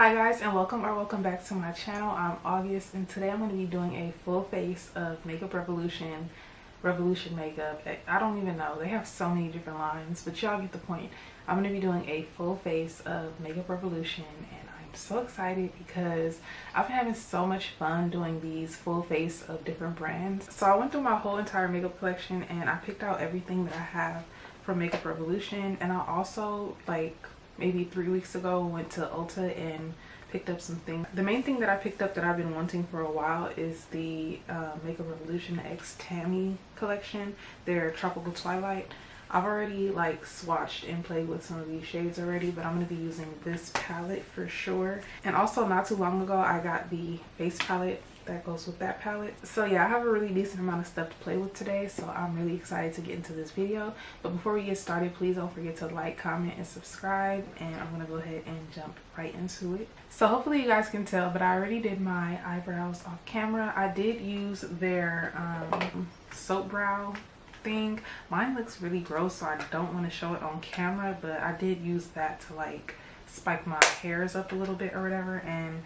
Hi guys, and welcome back to my channel. I'm August, and today I'm going to be doing a full face of Makeup Revolution makeup. I don't even know, they have so many different lines, but y'all get the point. I'm going to be doing a full face of Makeup Revolution, and I'm so excited because I've been having so much fun doing these full face of different brands. So I went through my whole entire makeup collection and I picked out everything that I have from Makeup Revolution, and I also, like, maybe 3 weeks ago went to Ulta and picked up some things. The main thing that I picked up that I've been wanting for a while is the Makeup Revolution X Tammi collection, their Tropical Twilight. I've already like swatched and played with some of these shades already, but I'm going to be using this palette for sure. And also not too long ago I got the face palette that goes with that palette. So yeah, I have a really decent amount of stuff to play with today, so I'm really excited to get into this video. But before we get started, please don't forget to like, comment, and subscribe, and I'm gonna go ahead and jump right into it. So hopefully you guys can tell, but I already did my eyebrows off camera. I did use their soap brow thing. Mine looks really gross, so I don't want to show it on camera, but I did use that to like spike my hairs up a little bit or whatever, and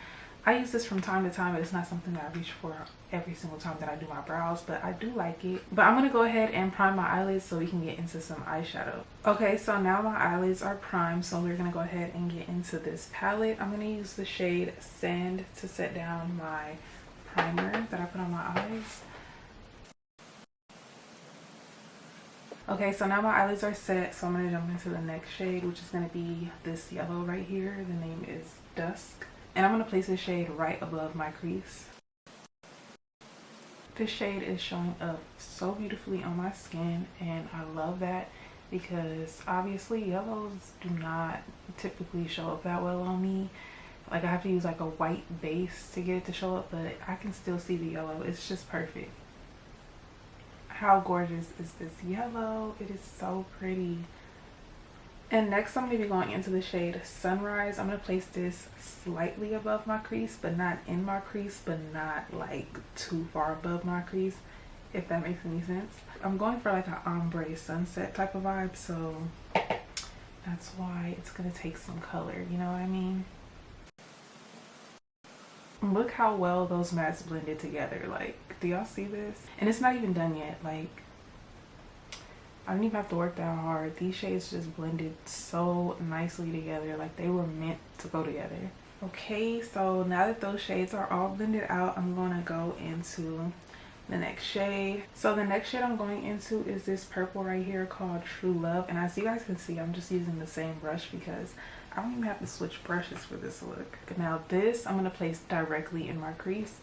I use this from time to time, but it's not something that I reach for every single time that I do my brows, but I do like it. But I'm going to go ahead and prime my eyelids so we can get into some eyeshadow. Okay, so now my eyelids are primed, so we're going to go ahead and get into this palette. I'm going to use the shade Sand to set down my primer that I put on my eyes. Okay, so now my eyelids are set, so I'm going to jump into the next shade, which is going to be this yellow right here. The name is Dusk. And I'm going to place this shade right above my crease. This shade is showing up so beautifully on my skin, and I love that because obviously yellows do not typically show up that well on me. Like, I have to use like a white base to get it to show up, but I can still see the yellow. It's just perfect. How gorgeous is this yellow? It is so pretty. And next I'm going to be going into the shade Sunrise. I'm going to place this slightly above my crease, but not in my crease, but not like too far above my crease, if that makes any sense. I'm going for like an ombre sunset type of vibe, so that's why it's going to take some color, you know what I mean? Look how well those mattes blended together. Like, do y'all see this? And it's not even done yet. Like, I didn't even have to work that hard. These shades just blended so nicely together. Like, they were meant to go together. Okay, so now that those shades are all blended out, I'm going to go into the next shade. So the next shade I'm going into is this purple right here called True Love. And as you guys can see, I'm just using the same brush because I don't even have to switch brushes for this look. Now this I'm going to place directly in my crease.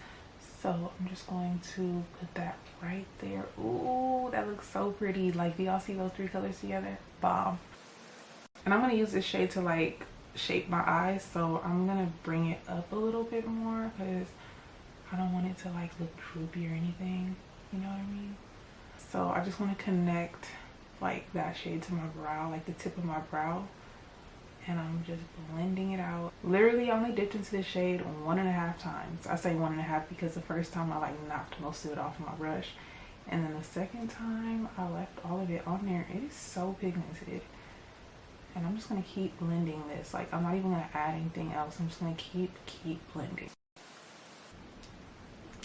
So I'm just going to put that right there. Ooh, that looks so pretty. Like, do y'all see those three colors together? Bomb. And I'm going to use this shade to like shape my eyes. So I'm going to bring it up a little bit more because I don't want it to like look droopy or anything. You know what I mean? So I just want to connect like that shade to my brow, like the tip of my brow. And I'm just blending it out. Literally, I only dipped into this shade 1.5 times. I say 1.5 because the first time I like knocked most of it off of my brush, and then the second time I left all of it on there. It is so pigmented, and I'm just gonna keep blending this. Like, I'm not even gonna add anything else. I'm just gonna keep blending.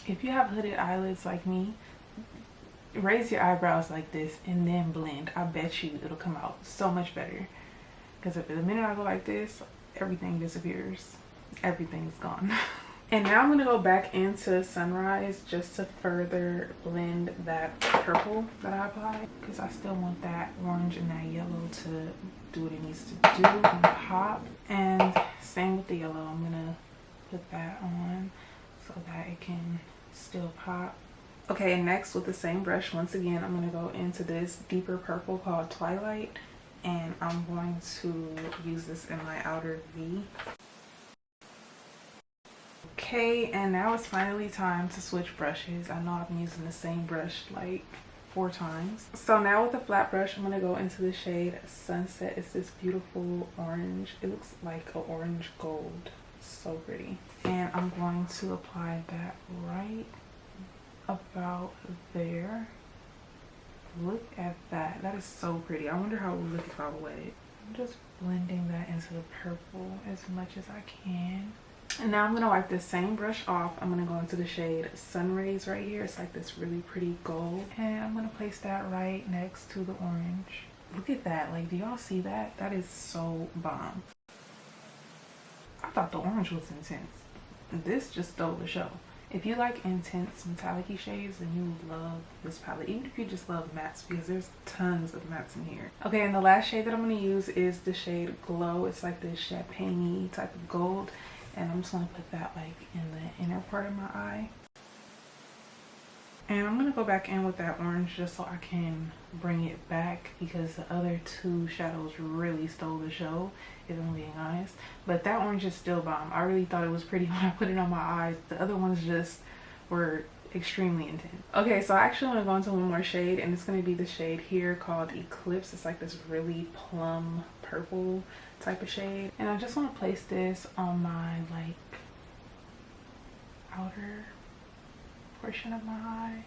If you have hooded eyelids like me, raise your eyebrows like this and then blend. I bet you it'll come out so much better. Because the minute I go like this, everything disappears. Everything's gone. And now I'm going to go back into Sunrise just to further blend that purple that I applied. Because I still want that orange and that yellow to do what it needs to do and pop. And same with the yellow. I'm going to put that on so that it can still pop. Okay, and next with the same brush, once again, I'm going to go into this deeper purple called Twilight. And I'm going to use this in my outer V. Okay, and now it's finally time to switch brushes. I know I've been using the same brush like 4 times. So now with the flat brush, I'm going to go into the shade Sunset. It's this beautiful orange. It looks like an orange gold. So pretty. And I'm going to apply that right about there. Look at that. That is so pretty. I wonder how it would look if I wet it. I'm just blending that into the purple as much as I can. And now I'm going to wipe this same brush off. I'm going to go into the shade Sun Rays right here. It's like this really pretty gold. And I'm going to place that right next to the orange. Look at that. Like, do y'all see that? That is so bomb. I thought the orange was intense. This just stole the show. If you like intense metallic-y shades, then you will love this palette. Even if you just love mattes, because there's tons of mattes in here. Okay, and the last shade that I'm going to use is the shade Glow. It's like this champagne-y type of gold. And I'm just going to put that like in the inner part of my eye. And I'm going to go back in with that orange just so I can bring it back, because the other two shadows really stole the show, if I'm being honest. But that orange is still bomb. I really thought it was pretty when I put it on my eyes. The other ones just were extremely intense. Okay, so I actually want to go into one more shade, and it's going to be the shade here called Eclipse. It's like this really plum purple type of shade, and I just want to place this on my like outer portion of my eye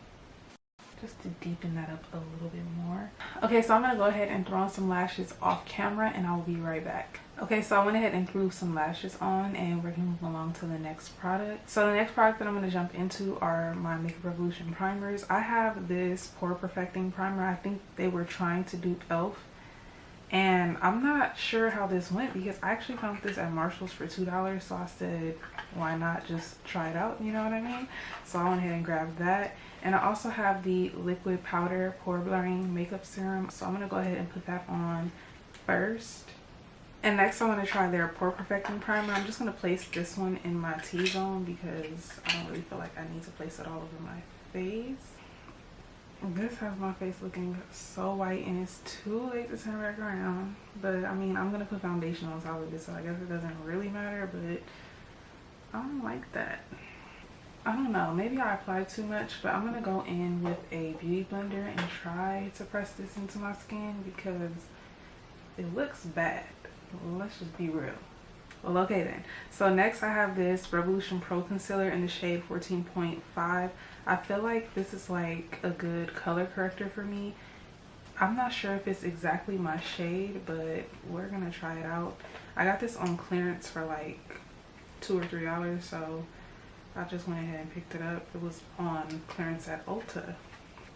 just to deepen that up a little bit more. Okay, so I'm gonna go ahead and throw on some lashes off camera, and I'll be right back. Okay, so I went ahead and threw some lashes on, and we're gonna move along to the next product. So the next product that I'm gonna jump into are my Makeup Revolution primers. I have this pore perfecting primer. I think they were trying to dupe e.l.f. And I'm not sure how this went, because I actually found this at Marshall's for $2. So I said, why not just try it out? You know what I mean? So I went ahead and grabbed that. And I also have the liquid powder pore blurring makeup serum. So I'm going to go ahead and put that on first. And next I want to try their pore perfecting primer. I'm just going to place this one in my T-zone, because I don't really feel like I need to place it all over my face. This has my face looking so white, and it's too late to turn back around. But I mean, I'm gonna put foundation on top of it, so I guess it doesn't really matter. But I don't like that. I don't know, maybe I applied too much, but I'm gonna go in with a beauty blender and try to press this into my skin, because it looks bad. Let's just be real. Well, okay then. So next I have this Revolution Pro Concealer in the shade 14.5. I feel like this is like a good color corrector for me. I'm not sure if it's exactly my shade, but we're gonna try it out. I got this on clearance for like $2 or $3, so I just went ahead and picked it up. It was on clearance at Ulta.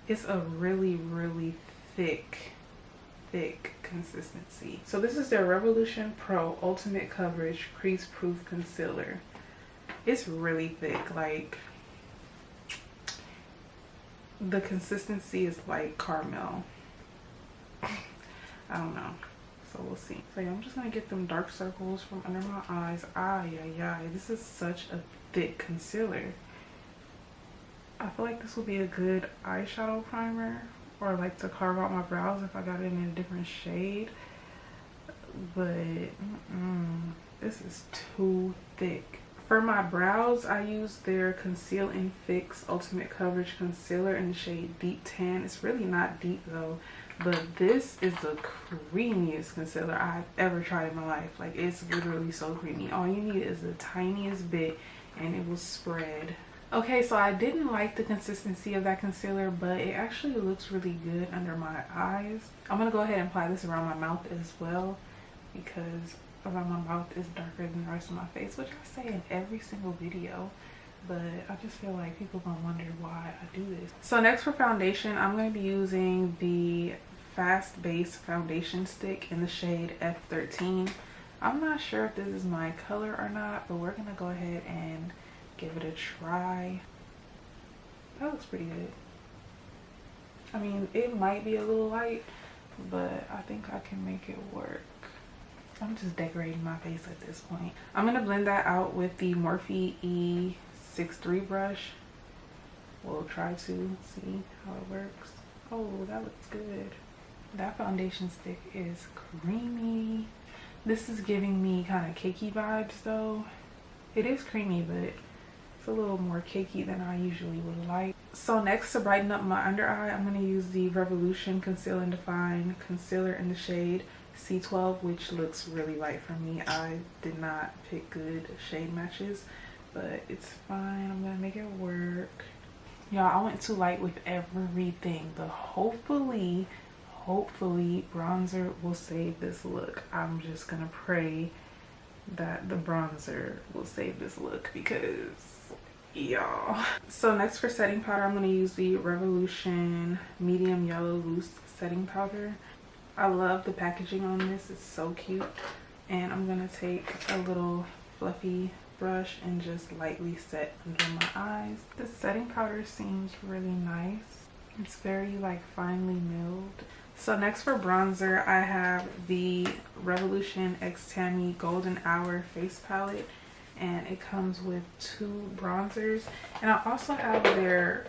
It's a really, really thick consistency. So this is their Revolution Pro Ultimate Coverage Crease Proof Concealer. It's really thick. Like, the consistency is like caramel. I don't know, so we'll see. So yeah, I'm just gonna get them dark circles from under my eyes. This is such a thick concealer. I feel like this will be a good eyeshadow primer, or like to carve out my brows if I got it in a different shade. But this is too thick. For my brows, I use their Conceal and Fix Ultimate Coverage Concealer in the shade Deep Tan. It's really not deep though, but this is the creamiest concealer I've ever tried in my life. Like, it's literally so creamy. All you need is the tiniest bit and it will spread. Okay, so I didn't like the consistency of that concealer, but it actually looks really good under my eyes. I'm gonna go ahead and apply this around my mouth as well, because around my mouth is darker than the rest of my face, which I say in every single video, but I just feel like people gonna wonder why I do this. So next for foundation, I'm gonna be using the Fast Base Foundation Stick in the shade F13. I'm not sure if this is my color or not, but we're gonna go ahead and give it a try. That looks pretty good. I mean, it might be a little light, but I think I can make it work. I'm just decorating my face at this point. I'm gonna blend that out with the Morphe E63 brush. We'll try to see how it works. Oh, that looks good. That foundation stick is creamy. This is giving me kind of cakey vibes though. It is creamy, but it's a little more cakey than I usually would like. So next, to brighten up my under eye, I'm going to use the Revolution Conceal and Define Concealer in the shade C12, which looks really light for me. I did not pick good shade matches, but it's fine. I'm going to make it work. Y'all, I went too light with everything, but hopefully hopefully bronzer will save this look. I'm just gonna pray that the bronzer will save this look because y'all. So next for setting powder, I'm gonna use the Revolution medium yellow loose setting powder. I love the packaging on this, it's so cute. And I'm gonna take a little fluffy brush and just lightly set under my eyes. The setting powder seems really nice. It's very like finely milled. So next for bronzer, I have the Revolution x Tammi Golden Hour face palette, and it comes with 2 bronzers, and I also have their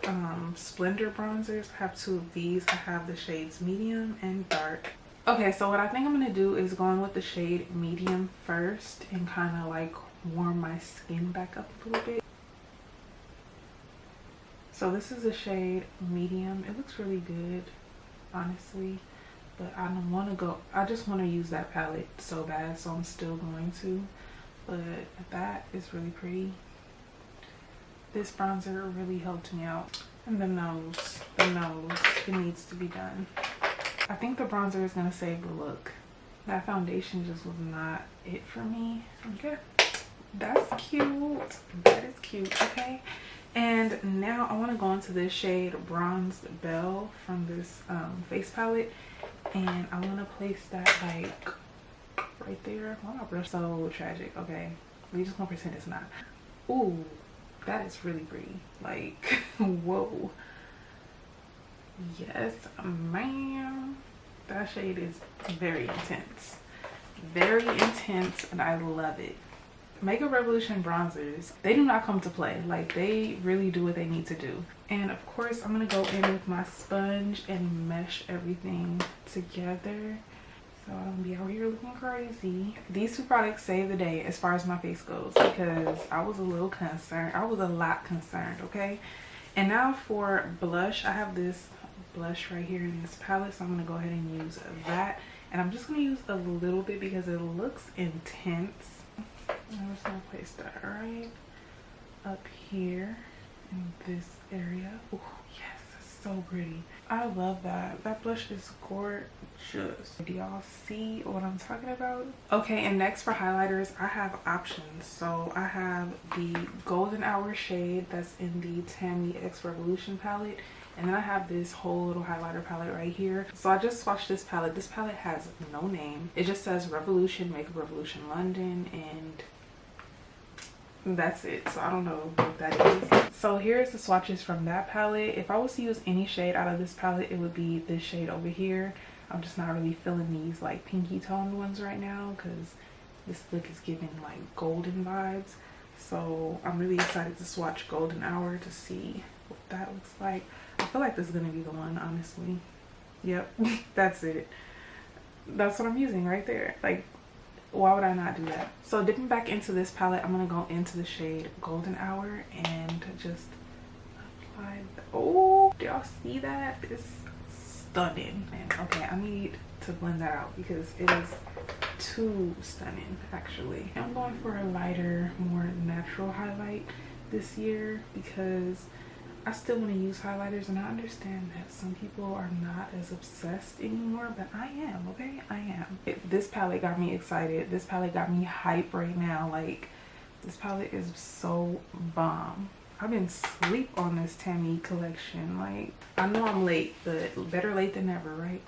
Splendor bronzers. I have 2 of these. I have the shades medium and dark. Okay, so what I think I'm gonna do is go in with the shade medium first and kind of like warm my skin back up a little bit. So this is the shade medium. It looks really good, honestly, but I don't want to go, I just want to use that palette so bad, so I'm still going to, but that is really pretty. This bronzer really helped me out. And the nose, it needs to be done. I think the bronzer is going to save the look. That foundation just was not it for me. Okay, that's cute. That is cute. Okay, and now I want to go into this shade Bronze Belle from this face palette, and I want to place that like right there. Why my brush so tragic? Okay, we just gonna pretend it's not. Ooh, that is really pretty. Like, whoa. Yes, ma'am. That shade is very intense. Very intense, and I love it. Makeup Revolution bronzers, they do not come to play. Like, they really do what they need to do. And of course, I'm gonna go in with my sponge and mesh everything together so I don't be out here looking crazy. These 2 products save the day as far as my face goes, because I was a little concerned. I was a lot concerned, okay? And now for blush, I have this blush right here in this palette, so I'm gonna go ahead and use that. And I'm just gonna use a little bit because it looks intense. I'm just gonna place that right up here in this area. Oh yes, it's so pretty. I love that. That blush is gorgeous. Do y'all see what I'm talking about? Okay, and next for highlighters, I have options. So I have the Golden Hour shade that's in the Tammi X Revolution palette. And then I have this whole little highlighter palette right here. So I just swatched this palette. This palette has no name. It just says Revolution, Makeup Revolution London, and that's it. So I don't know what that is. So here's the swatches from that palette. If I was to use any shade out of this palette, it would be this shade over here. I'm just not really feeling these like pinky toned ones right now because this look is giving like golden vibes. So I'm really excited to swatch Golden Hour to see what that looks like. I feel like this is gonna be the one, honestly. Yep, that's it. That's what I'm using right there. Like, why would I not do that? So dipping back into this palette, I'm gonna go into the shade Golden Hour and just apply the, oh, do y'all see that? It's stunning. And okay, I need to blend that out because it is too stunning actually. I'm going for a lighter, more natural highlight this year because I still want to use highlighters, and I understand that some people are not as obsessed anymore, but I am, okay? I am. This palette got me excited. This palette got me hype right now. Like, this palette is so bomb. I've been asleep on this Tammi collection. Like, I know I'm late, but better late than never, right?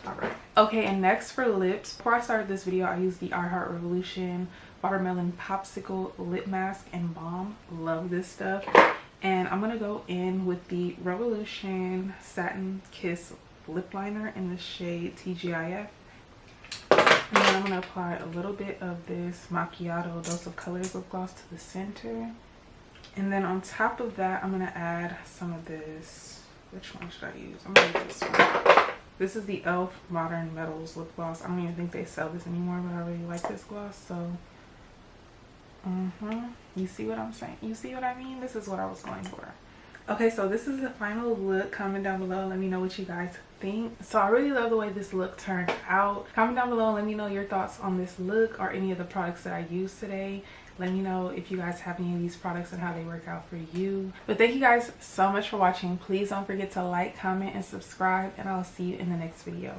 Alright. Okay, and next for lips. Before I started this video, I used the I Heart Revolution Watermelon Popsicle Lip Mask and Balm. Love this stuff. And I'm gonna go in with the Revolution Satin Kiss lip liner in the shade TGIF. And then I'm gonna apply a little bit of this Macchiato Dose of Colors lip gloss to the center. And then on top of that, I'm gonna add some of this. Which one should I use? I'm gonna use this one. This is the e.l.f. Modern Metals lip gloss. I don't even think they sell this anymore, but I really like this gloss, so you see what I'm saying? You see what I mean? This is what I was going for. Okay, so this is the final look. Comment down below, let me know what you guys think. So I really love the way this look turned out. Comment down below and let me know your thoughts on this look or any of the products that I used today. Let me know if you guys have any of these products and how they work out for you. But thank you guys so much for watching. Please don't forget to like, comment, and subscribe, and I'll see you in the next video.